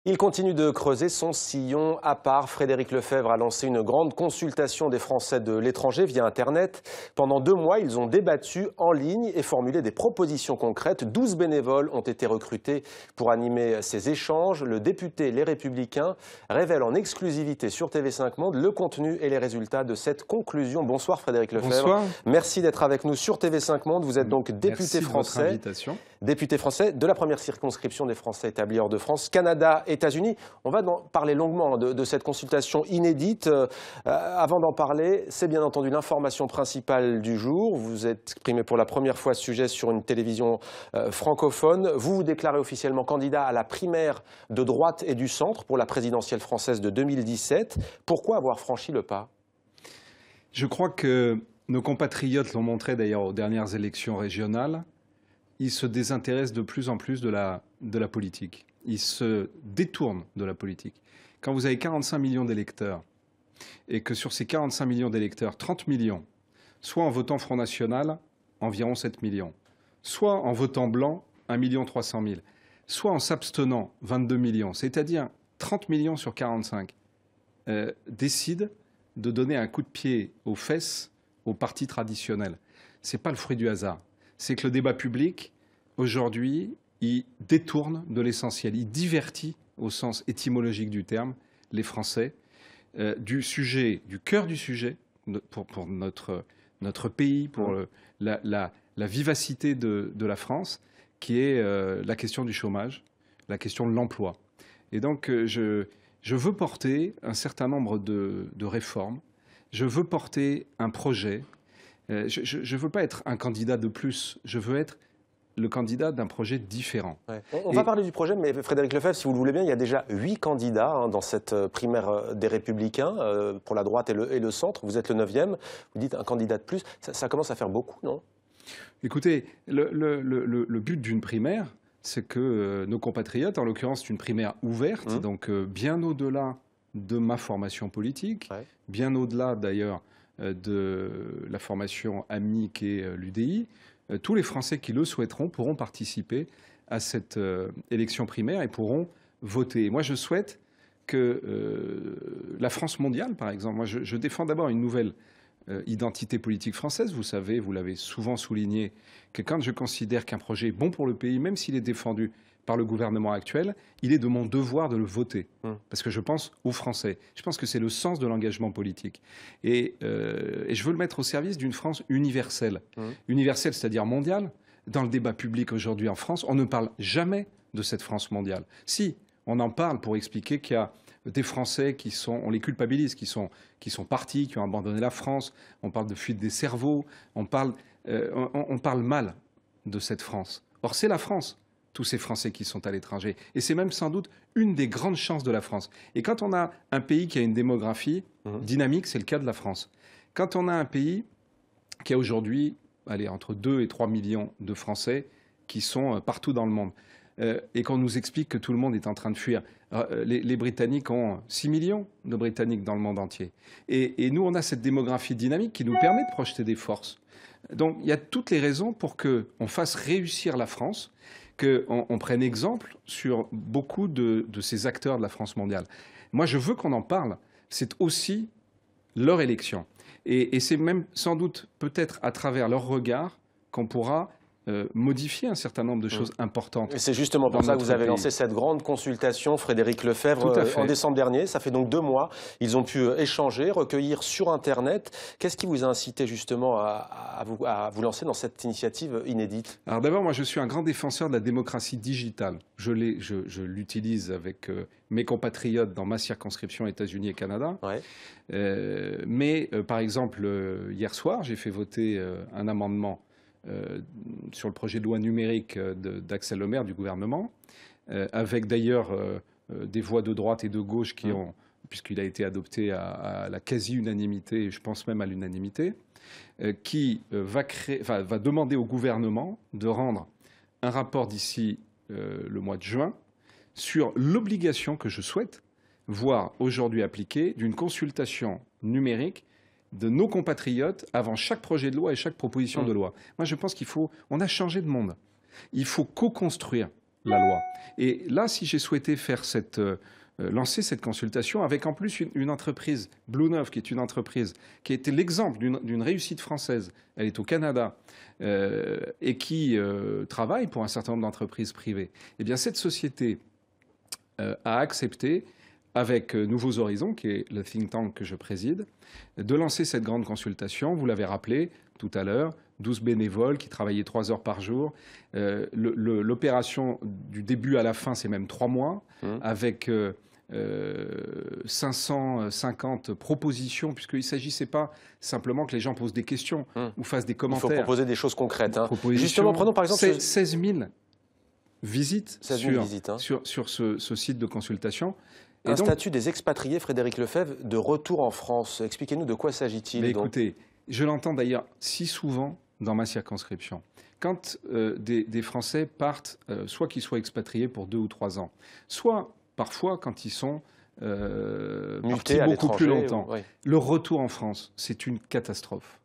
Il continue de creuser son sillon à part. Frédéric Lefebvre a lancé une grande consultation des Français de l'étranger via Internet. Pendant 2 mois, ils ont débattu en ligne et formulé des propositions concrètes. 12 bénévoles ont été recrutés pour animer ces échanges. Le député Les Républicains révèle en exclusivité sur TV5 Monde le contenu et les résultats de cette conclusion. Bonsoir Frédéric Lefebvre. Bonsoir. Merci d'être avec nous sur TV5 Monde. Vous êtes donc député français. Député français de la première circonscription des Français établis hors de France, Canada, États-Unis. On va parler longuement de cette consultation inédite. Avant d'en parler, c'est bien entendu l'information principale du jour. Vous vous êtes exprimé pour la première fois ce sujet sur une télévision francophone. Vous vous déclarez officiellement candidat à la primaire de droite et du centre pour la présidentielle française de 2017. Pourquoi avoir franchi le pas? Je crois que nos compatriotes l'ont montré d'ailleurs aux dernières élections régionales. Ils se désintéressent de plus en plus de la politique. Ils se détournent de la politique. Quand vous avez 45 millions d'électeurs et que sur ces 45 millions d'électeurs, 30 millions, soit en votant Front National, environ 7 millions, soit en votant blanc, 1 300 000, soit en s'abstenant, 22 millions, c'est-à-dire 30 millions sur 45, décident de donner un coup de pied aux fesses aux partis traditionnels. Ce n'est pas le fruit du hasard. C'est que le débat public, aujourd'hui, il détourne de l'essentiel. Il divertit, au sens étymologique du terme, les Français, du sujet, du cœur du sujet, pour notre pays, pour la vivacité de la France, qui est la question du chômage, la question de l'emploi. Et donc, je veux porter un certain nombre de réformes. Je veux porter un projet. Je ne veux pas être un candidat de plus, je veux être le candidat d'un projet différent. Ouais. On va parler du projet, mais Frédéric Lefebvre, si vous le voulez bien, il y a déjà 8 candidats dans cette primaire des Républicains pour la droite et le centre. Vous êtes le 9e, vous dites un candidat de plus. Ça commence à faire beaucoup, non? Écoutez, le but d'une primaire, c'est que nos compatriotes, en l'occurrence c'est une primaire ouverte, donc bien au-delà de ma formation politique, bien au-delà d'ailleurs de la formation AMI qui est l'UDI, tous les Français qui le souhaiteront pourront participer à cette élection primaire et pourront voter. Et moi, je souhaite que la France mondiale, par exemple, moi, je défends d'abord une nouvelle identité politique française. Vous savez, vous l'avez souvent souligné, que quand je considère qu'un projet est bon pour le pays, même s'il est défendu par le gouvernement actuel, il est de mon devoir de le voter. Parce que je pense aux Français. Je pense que c'est le sens de l'engagement politique. Et je veux le mettre au service d'une France universelle. Universelle, c'est-à-dire mondiale. Dans le débat public aujourd'hui en France, on ne parle jamais de cette France mondiale. Si, on en parle pour expliquer qu'il y a des Français qui sont, on les culpabilise, qui sont partis, qui ont abandonné la France. On parle de fuite des cerveaux. On parle mal de cette France. Or, c'est la France. Tous ces Français qui sont à l'étranger. Et c'est même sans doute une des grandes chances de la France. Et quand on a un pays qui a une démographie dynamique, c'est le cas de la France. Quand on a un pays qui a aujourd'hui entre 2 et 3 millions de Français qui sont partout dans le monde, et qu'on nous explique que tout le monde est en train de fuir. Les Britanniques ont 6 millions de Britanniques dans le monde entier. Et nous, on a cette démographie dynamique qui nous permet de projeter des forces. Donc, il y a toutes les raisons pour qu'on fasse réussir la France, qu'on prenne exemple sur beaucoup de ces acteurs de la France mondiale. Moi, je veux qu'on en parle. C'est aussi leur élection. Et c'est même sans doute peut-être à travers leur regard qu'on pourra modifier un certain nombre de choses importantes. Et c'est justement pour ça que vous avez lancé cette grande consultation, Frédéric Lefebvre, en décembre dernier. Ça fait donc 2 mois. Ils ont pu échanger, recueillir sur Internet. Qu'est-ce qui vous a incité justement à vous lancer dans cette initiative inédite? Alors d'abord, moi je suis un grand défenseur de la démocratie digitale. Je l'utilise avec mes compatriotes dans ma circonscription États-Unis et Canada. Mais par exemple, hier soir, j'ai fait voter un amendement sur le projet de loi numérique d'Axel Lemaire du gouvernement, avec d'ailleurs des voix de droite et de gauche qui ont, puisqu'il a été adopté à la quasi-unanimité, je pense même à l'unanimité, qui va demander au gouvernement de rendre un rapport d'ici le mois de juin sur l'obligation que je souhaite voir aujourd'hui appliquée d'une consultation numérique de nos compatriotes avant chaque projet de loi et chaque proposition de loi. Moi, je pense on a changé de monde. Il faut co-construire la loi. Et là, si j'ai souhaité faire lancer cette consultation avec en plus une entreprise, Blue 9, qui est une entreprise qui a été l'exemple d'une réussite française. Elle est au Canada et qui travaille pour un certain nombre d'entreprises privées. Eh bien, cette société a accepté, avec Nouveaux Horizons, qui est le think tank que je préside, de lancer cette grande consultation. Vous l'avez rappelé tout à l'heure, 12 bénévoles qui travaillaient 3 heures par jour. L'opération du début à la fin, c'est même 3 mois, avec 550 propositions, puisqu'il ne s'agissait pas simplement que les gens posent des questions ou fassent des commentaires. Il faut proposer des choses concrètes. Justement, prenons par exemple... 16 000 visites sur ce site de consultation. Et donc, statut des expatriés, Frédéric Lefebvre, de retour en France. Expliquez-nous de quoi s'agit-il. Écoutez, je l'entends d'ailleurs si souvent dans ma circonscription. Quand des Français partent, soit qu'ils soient expatriés pour 2 ou 3 ans, soit parfois quand ils sont partis beaucoup plus longtemps. Oui. Le retour en France, c'est une catastrophe.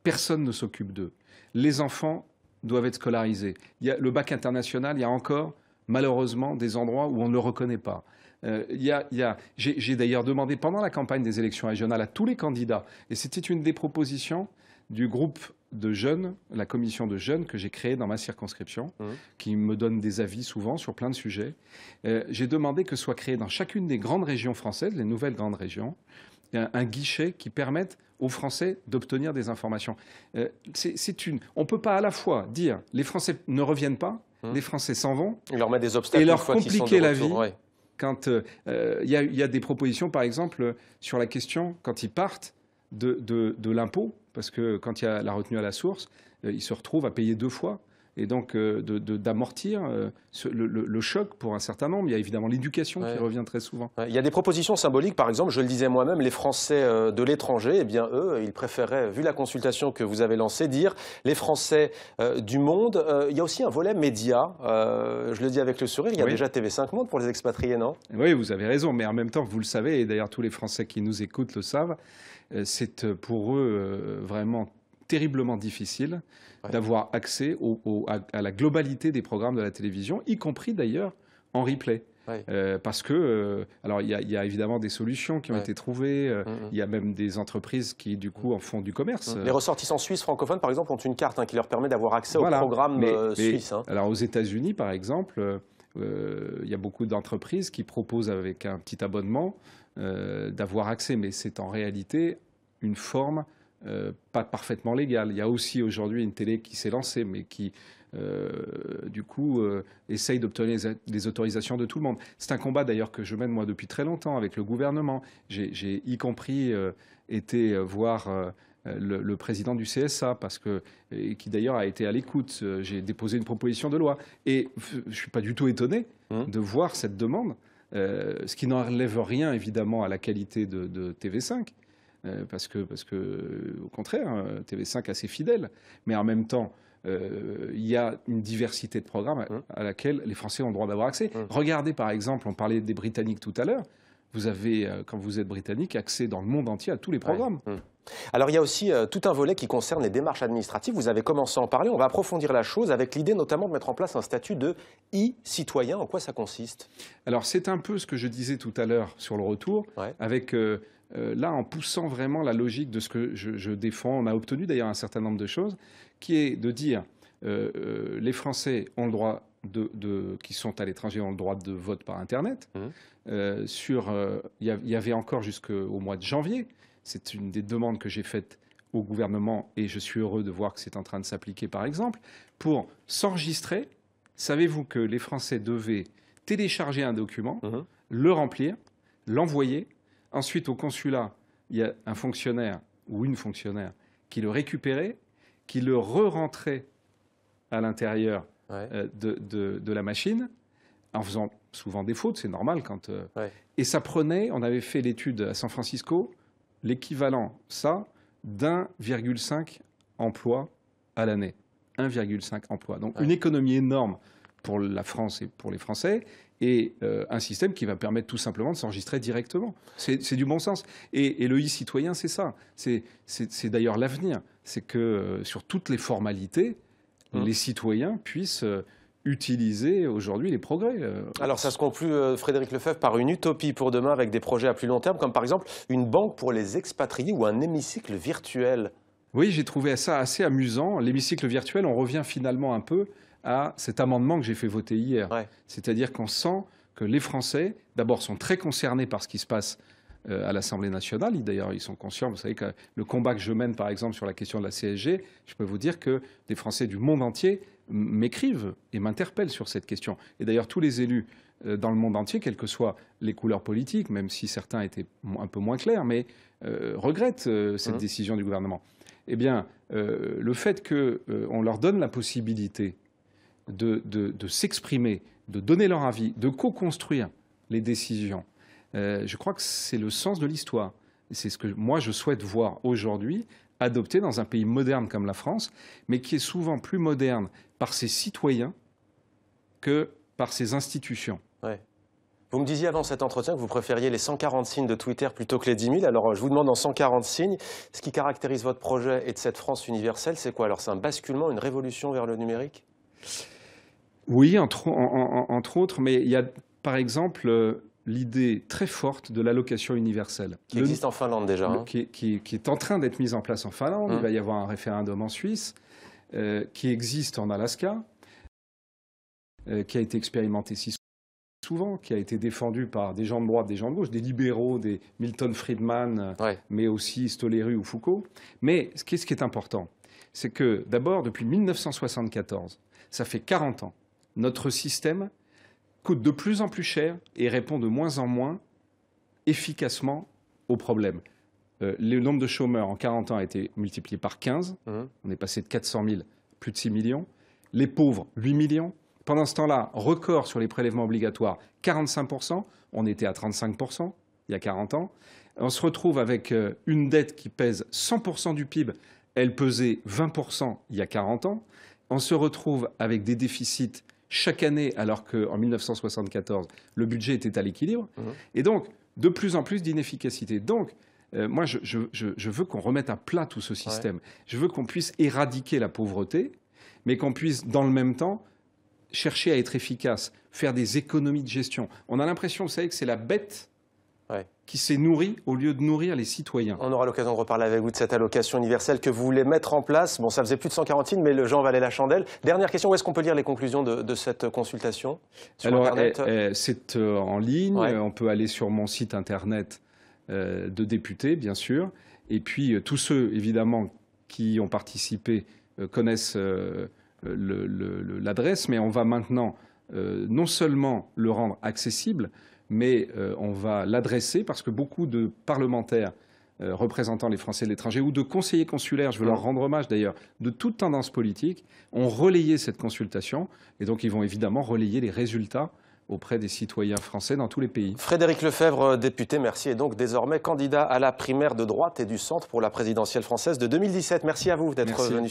Personne ne s'occupe d'eux. Les enfants doivent être scolarisés. Le bac international, il y a encore, malheureusement, des endroits où on ne le reconnaît pas. J'ai d'ailleurs demandé pendant la campagne des élections régionales à tous les candidats, et c'était une des propositions du groupe de jeunes, la commission de jeunes que j'ai créée dans ma circonscription, qui me donne des avis souvent sur plein de sujets. J'ai demandé que soit créé dans chacune des grandes régions françaises, les nouvelles grandes régions, un guichet qui permette aux Français d'obtenir des informations. On ne peut pas à la fois dire les Français ne reviennent pas, les Français s'en vont, et leur mettre des obstacles et leur compliquer la vie. Quand il y a des propositions, par exemple, sur la question, quand ils partent, de l'impôt, parce que quand il y a la retenue à la source, ils se retrouvent à payer 2 fois. Et donc d'amortir le choc pour un certain nombre. Il y a évidemment l'éducation qui revient très souvent. Il y a des propositions symboliques, par exemple, je le disais moi-même, les Français de l'étranger, eh bien eux, ils préféraient, vu la consultation que vous avez lancée, dire les Français du monde. Il y a aussi un volet média, je le dis avec le sourire, il y a déjà TV5 Monde pour les expatriés, non? Oui, vous avez raison, mais en même temps, vous le savez, et d'ailleurs tous les Français qui nous écoutent le savent, c'est pour eux vraiment terriblement difficile d'avoir accès à la globalité des programmes de la télévision, y compris d'ailleurs en replay. Parce que, alors il y a évidemment des solutions qui ont été trouvées, il y a même des entreprises qui du coup en font du commerce. Les ressortissants suisses francophones par exemple ont une carte qui leur permet d'avoir accès aux programmes suisses. Alors aux États-Unis par exemple, il y a beaucoup d'entreprises qui proposent avec un petit abonnement d'avoir accès, mais c'est en réalité une forme pas parfaitement légale. Il y a aussi aujourd'hui une télé qui s'est lancée, mais qui, du coup, essaye d'obtenir les autorisations de tout le monde. C'est un combat d'ailleurs que je mène moi depuis très longtemps avec le gouvernement. J'ai y compris été voir le président du CSA, qui d'ailleurs a été à l'écoute. J'ai déposé une proposition de loi. Et je ne suis pas du tout étonné de voir cette demande, ce qui n'enlève rien évidemment à la qualité de TV5. Parce que, au contraire, TV5 est assez fidèle. Mais en même temps, il y a une diversité de programmes à laquelle les Français ont le droit d'avoir accès. Regardez, par exemple, on parlait des Britanniques tout à l'heure. Vous avez, quand vous êtes britannique, accès dans le monde entier à tous les programmes. Alors, il y a aussi tout un volet qui concerne les démarches administratives. Vous avez commencé à en parler. On va approfondir la chose avec l'idée notamment de mettre en place un statut de e-citoyen. En quoi ça consiste? Alors, c'est un peu ce que je disais tout à l'heure sur le retour, avec... là, en poussant vraiment la logique de ce que je défends, on a obtenu d'ailleurs un certain nombre de choses, qui est de dire les Français ont le droit qui sont à l'étranger ont le droit de vote par Internet. Il y avait encore jusqu'au mois de janvier, c'est une des demandes que j'ai faites au gouvernement et je suis heureux de voir que c'est en train de s'appliquer par exemple, pour s'enregistrer. Savez-vous que les Français devaient télécharger un document, le remplir, l'envoyer. Ensuite, au consulat, il y a un fonctionnaire ou une fonctionnaire qui le récupérait, qui le re-rentrait à l'intérieur de la machine, en faisant souvent des fautes, c'est normal. Et ça prenait, on avait fait l'étude à San Francisco, l'équivalent, d'1,5 emploi à l'année. 1,5 emploi. Donc une économie énorme pour la France et pour les Français, et un système qui va permettre tout simplement de s'enregistrer directement. C'est du bon sens. Et le e-citoyen, c'est ça. C'est d'ailleurs l'avenir. C'est que sur toutes les formalités, les citoyens puissent utiliser aujourd'hui les progrès. Alors ça se conclut, Frédéric Lefebvre, par une utopie pour demain avec des projets à plus long terme, comme par exemple une banque pour les expatriés ou un hémicycle virtuel. Oui, j'ai trouvé ça assez amusant. L'hémicycle virtuel, on revient finalement un peu à cet amendement que j'ai fait voter hier. Ouais. C'est-à-dire qu'on sent que les Français, d'abord, sont très concernés par ce qui se passe à l'Assemblée nationale. D'ailleurs, ils sont conscients. Vous savez que le combat que je mène, par exemple, sur la question de la CSG, je peux vous dire que des Français du monde entier m'écrivent et m'interpellent sur cette question. Et d'ailleurs, tous les élus dans le monde entier, quelles que soient les couleurs politiques, même si certains étaient un peu moins clairs, mais regrettent cette décision du gouvernement. Eh bien, le fait qu'on leur donne la possibilité de s'exprimer, de donner leur avis, de co-construire les décisions, je crois que c'est le sens de l'histoire. C'est ce que moi je souhaite voir aujourd'hui adopté dans un pays moderne comme la France, mais qui est souvent plus moderne par ses citoyens que par ses institutions. Ouais. Vous me disiez avant cet entretien que vous préfériez les 140 signes de Twitter plutôt que les 10 000. Alors je vous demande en 140 signes, ce qui caractérise votre projet et de cette France universelle, c'est quoi? Alors c'est un basculement, une révolution vers le numérique? Oui, entre autres, mais il y a par exemple l'idée très forte de l'allocation universelle. Qui existe en Finlande déjà. Qui est en train d'être mise en place en Finlande. Il va y avoir un référendum en Suisse, qui existe en Alaska, qui a été expérimenté souvent, qui a été défendu par des gens de droite, des gens de gauche, des libéraux, des Milton Friedman, mais aussi Stoléru ou Foucault. Mais ce qui est important, c'est que d'abord, depuis 1974, ça fait 40 ans, notre système coûte de plus en plus cher et répond de moins en moins efficacement aux problèmes. Le nombre de chômeurs en 40 ans a été multiplié par 15. On est passé de 400 000 à plus de 6 millions. Les pauvres, 8 millions. Pendant ce temps-là, record sur les prélèvements obligatoires, 45%. On était à 35% il y a 40 ans. On se retrouve avec une dette qui pèse 100% du PIB. Elle pesait 20% il y a 40 ans. On se retrouve avec des déficits chaque année, alors qu'en 1974, le budget était à l'équilibre. Et donc, de plus en plus d'inefficacité. Donc, moi, je veux qu'on remette à plat tout ce système. Je veux qu'on puisse éradiquer la pauvreté, mais qu'on puisse, dans le même temps, chercher à être efficace, faire des économies de gestion. On a l'impression, vous savez, que c'est la bête qui s'est nourrie au lieu de nourrir les citoyens. On aura l'occasion de reparler avec vous de cette allocation universelle que vous voulez mettre en place. Bon, ça faisait plus de 140 signes, mais le Jean valait la chandelle. Dernière question, où est-ce qu'on peut lire les conclusions de cette consultation sur Internet? C'est en ligne. On peut aller sur mon site Internet de député, bien sûr. Et puis, tous ceux, évidemment, qui ont participé connaissent l'adresse, mais on va maintenant non seulement le rendre accessible, mais on va l'adresser parce que beaucoup de parlementaires représentant les Français de l'étranger ou de conseillers consulaires, je veux leur rendre hommage d'ailleurs, de toute tendance politique, ont relayé cette consultation et donc ils vont évidemment relayer les résultats auprès des citoyens français dans tous les pays. Frédéric Lefebvre, député, merci, et donc désormais candidat à la primaire de droite et du centre pour la présidentielle française de 2017. Merci à vous d'être venu.